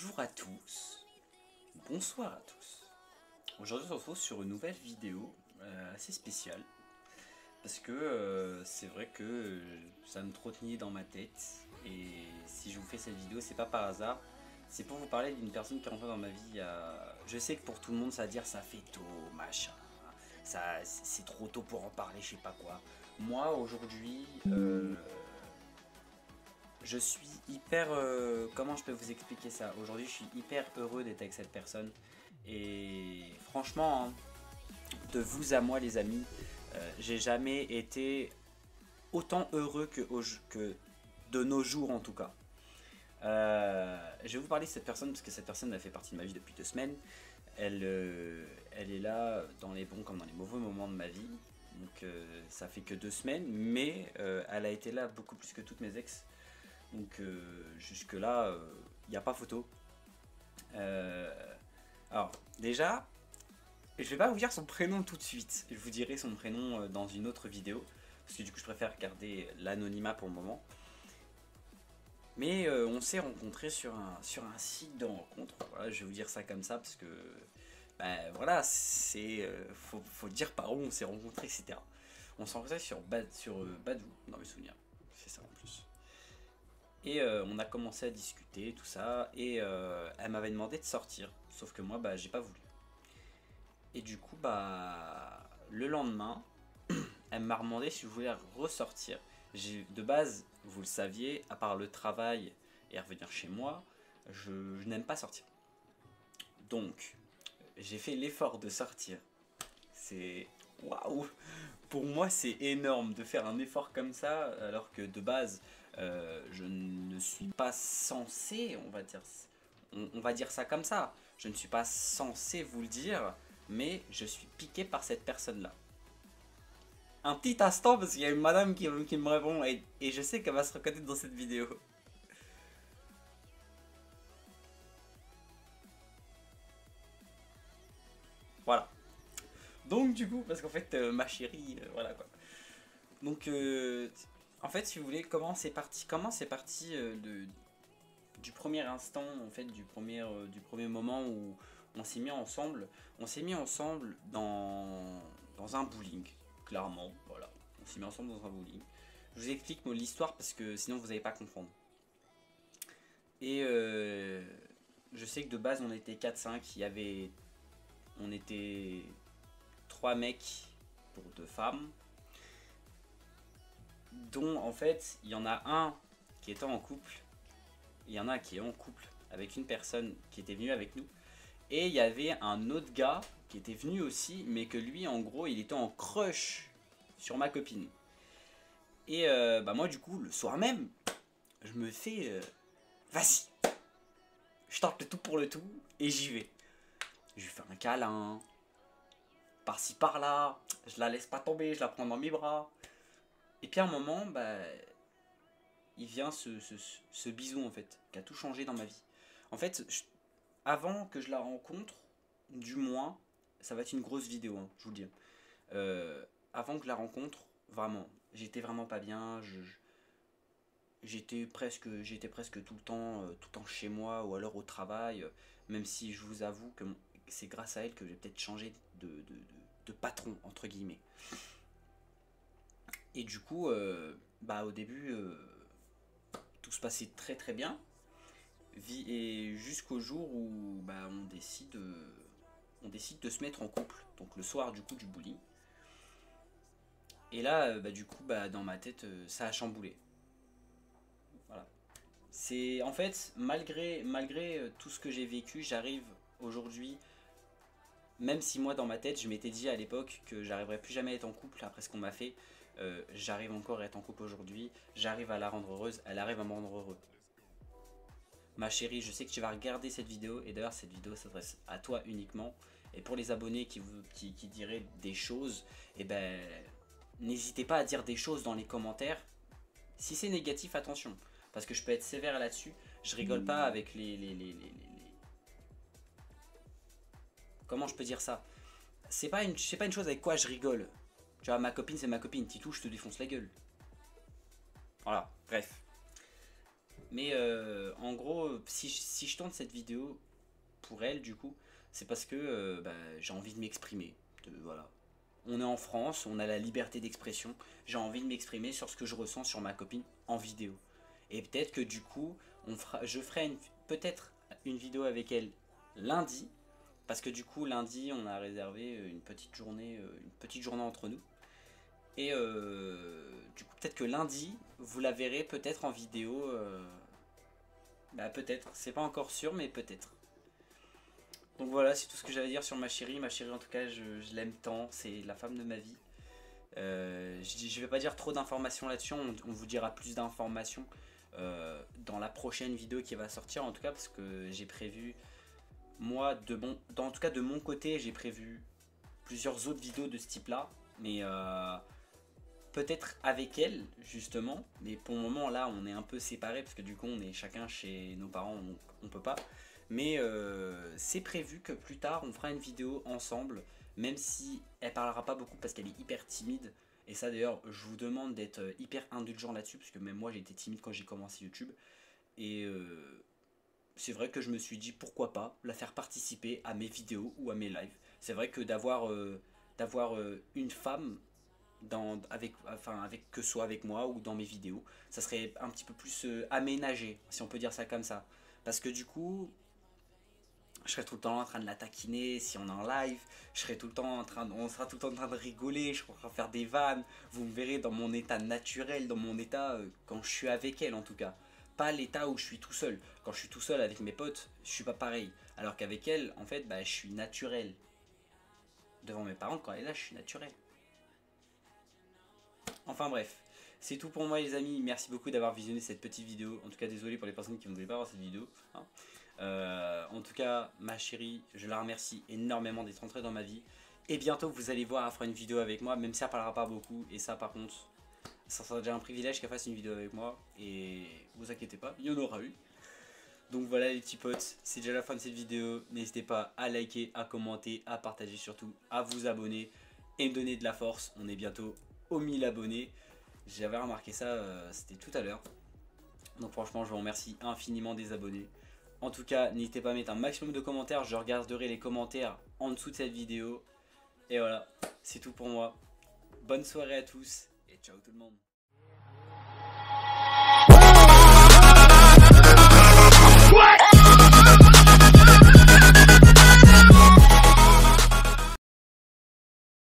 Bonjour à tous, bonsoir à tous. Aujourd'hui on se retrouve sur une nouvelle vidéo assez spéciale parce que c'est vrai que ça me trottinait dans ma tête et si je vous fais cette vidéo c'est pas par hasard, c'est pour vous parler d'une personne qui est rentrée dans ma vie. Je sais que pour tout le monde ça va dire ça fait tôt, machin, ça c'est trop tôt pour en parler, je sais pas quoi. Moi aujourd'hui je suis hyper... comment je peux vous expliquer ça? Aujourd'hui, je suis hyper heureux d'être avec cette personne. Et franchement, hein, de vous à moi, les amis, j'ai jamais été autant heureux que de nos jours, en tout cas. Je vais vous parler de cette personne parce que cette personne a fait partie de ma vie depuis 2 semaines. Elle est là dans les bons comme dans les mauvais moments de ma vie. Donc ça fait que 2 semaines, mais elle a été là beaucoup plus que toutes mes ex. Donc jusque là, il n'y a pas photo. Alors déjà, je vais pas vous dire son prénom tout de suite. Je vous dirai son prénom dans une autre vidéo. Parce que du coup je préfère garder l'anonymat pour le moment. Mais on s'est rencontrés sur un site de rencontre. Voilà, je vais vous dire ça comme ça parce que ben, voilà, faut dire par où on s'est rencontrés, etc. On s'est rencontrés sur Badoo, dans mes souvenirs. C'est ça en plus. Et on a commencé à discuter, tout ça, et elle m'avait demandé de sortir, sauf que moi, bah, j'ai pas voulu. Et du coup, bah, le lendemain, elle m'a demandé si je voulais ressortir. De base, vous le saviez, à part le travail et revenir chez moi, je n'aime pas sortir. Donc, j'ai fait l'effort de sortir. C'est... Waouh! Pour moi, c'est énorme de faire un effort comme ça, alors que de base, je ne suis pas censé, on va dire ça comme ça. Je ne suis pas censé vous le dire, mais je suis piqué par cette personne-là. Un petit instant, parce qu'il y a une madame qui me répond, et je sais qu'elle va se reconnaître dans cette vidéo. Voilà. Donc du coup, parce qu'en fait, ma chérie, voilà quoi. Donc, en fait, si vous voulez, comment c'est parti du premier instant, en fait, du premier moment où on s'est mis ensemble. On s'est mis ensemble dans un bowling, clairement, voilà. On s'est mis ensemble dans un bowling. Je vous explique l'histoire parce que sinon vous n'allez pas comprendre. Et je sais que de base on était 4-5, on était 3 mecs pour 2 femmes. Dont en fait il y en a un qui était en couple, il y en a qui est en couple avec une personne qui était venue avec nous, et il y avait un autre gars qui était venu aussi, mais que lui en gros il était en crush sur ma copine. Et bah moi du coup le soir même je me fais vas-y, je tente le tout pour le tout et j'y vais. Je lui fais un câlin par-ci par-là, je la laisse pas tomber, je la prends dans mes bras. Et puis à un moment, bah, il vient ce bisou en fait, qui a tout changé dans ma vie. En fait, avant que je la rencontre, du moins, ça va être une grosse vidéo, hein, je vous le dis. Avant que je la rencontre, vraiment, j'étais vraiment pas bien. J'étais presque tout le temps chez moi ou alors au travail. Même si je vous avoue que c'est grâce à elle que j'ai peut-être changé de patron entre guillemets. Et du coup, bah au début, tout se passait très très bien. Et jusqu'au jour où bah, on décide de se mettre en couple. Donc le soir du coup du bowling. Et là, bah, du coup, bah, dans ma tête, ça a chamboulé. Voilà. C'est en fait, malgré tout ce que j'ai vécu, j'arrive aujourd'hui, même si moi dans ma tête, je m'étais dit à l'époque que j'arriverais plus jamais à être en couple après ce qu'on m'a fait, j'arrive encore à être en couple aujourd'hui, j'arrive à la rendre heureuse, elle arrive à me rendre heureux. Ma chérie, je sais que tu vas regarder cette vidéo, et d'ailleurs cette vidéo s'adresse à toi uniquement. Et pour les abonnés qui diraient des choses, et ben n'hésitez pas à dire des choses dans les commentaires. Si c'est négatif, attention, parce que je peux être sévère là-dessus. Je rigole pas avec comment je peux dire ça? C'est pas une chose avec quoi je rigole. Tu vois, ma copine c'est ma copine, t'y touches, je te défonce la gueule. Voilà, bref. Mais en gros, si je tourne cette vidéo pour elle, du coup, c'est parce que bah, j'ai envie de m'exprimer. Voilà. On est en France, on a la liberté d'expression. J'ai envie de m'exprimer sur ce que je ressens sur ma copine en vidéo. Et peut-être que du coup, je ferai peut-être une vidéo avec elle lundi. Parce que du coup, lundi, on a réservé une petite journée entre nous. Et du coup, peut-être que lundi, vous la verrez peut-être en vidéo. Bah peut-être, c'est pas encore sûr, mais peut-être. Donc voilà, c'est tout ce que j'avais à dire sur ma chérie. Ma chérie, en tout cas, je l'aime tant. C'est la femme de ma vie. Je vais pas dire trop d'informations là-dessus. On vous dira plus d'informations dans la prochaine vidéo qui va sortir. En tout cas, parce que j'ai prévu, moi, en tout cas de mon côté, j'ai prévu plusieurs autres vidéos de ce type-là. Mais peut-être avec elle, justement. Mais pour le moment, là, on est un peu séparés. Parce que du coup, on est chacun chez nos parents. On peut pas. Mais c'est prévu que plus tard on fera une vidéo ensemble, même si elle parlera pas beaucoup parce qu'elle est hyper timide. Et ça d'ailleurs je vous demande d'être hyper indulgent là-dessus, parce que même moi j'ai été timide quand j'ai commencé YouTube. Et c'est vrai que je me suis dit pourquoi pas la faire participer à mes vidéos ou à mes lives. C'est vrai que d'avoir une femme avec que ce soit avec moi ou dans mes vidéos, ça serait un petit peu plus aménagé, si on peut dire ça comme ça. Parce que du coup, je serai tout le temps en train de la taquiner si on est en live, on sera tout le temps en train de rigoler, je pourrai faire des vannes, vous me verrez dans mon état naturel, dans mon état quand je suis avec elle en tout cas. Pas l'état où je suis tout seul. Quand je suis tout seul avec mes potes, je suis pas pareil. Alors qu'avec elle, en fait, bah, je suis naturel. Devant mes parents, quand elle est là, je suis naturel. Enfin bref, c'est tout pour moi les amis, merci beaucoup d'avoir visionné cette petite vidéo. En tout cas désolé pour les personnes qui ne voulaient pas voir cette vidéo, hein. En tout cas ma chérie, je la remercie énormément d'être entrée dans ma vie. Et bientôt vous allez voir, elle fera une vidéo avec moi, même si elle parlera pas beaucoup. Et ça par contre, ça sera déjà un privilège qu'elle fasse une vidéo avec moi. Et vous inquiétez pas, il y en aura eu. Donc voilà les petits potes, c'est déjà la fin de cette vidéo. N'hésitez pas à liker, à commenter, à partager surtout, à vous abonner et me donner de la force. On est bientôt aux 1000 abonnés. J'avais remarqué ça, c'était tout à l'heure. Donc franchement, je vous remercie infiniment des abonnés. En tout cas, n'hésitez pas à mettre un maximum de commentaires. Je regarderai les commentaires en dessous de cette vidéo. Et voilà, c'est tout pour moi. Bonne soirée à tous et ciao tout le monde.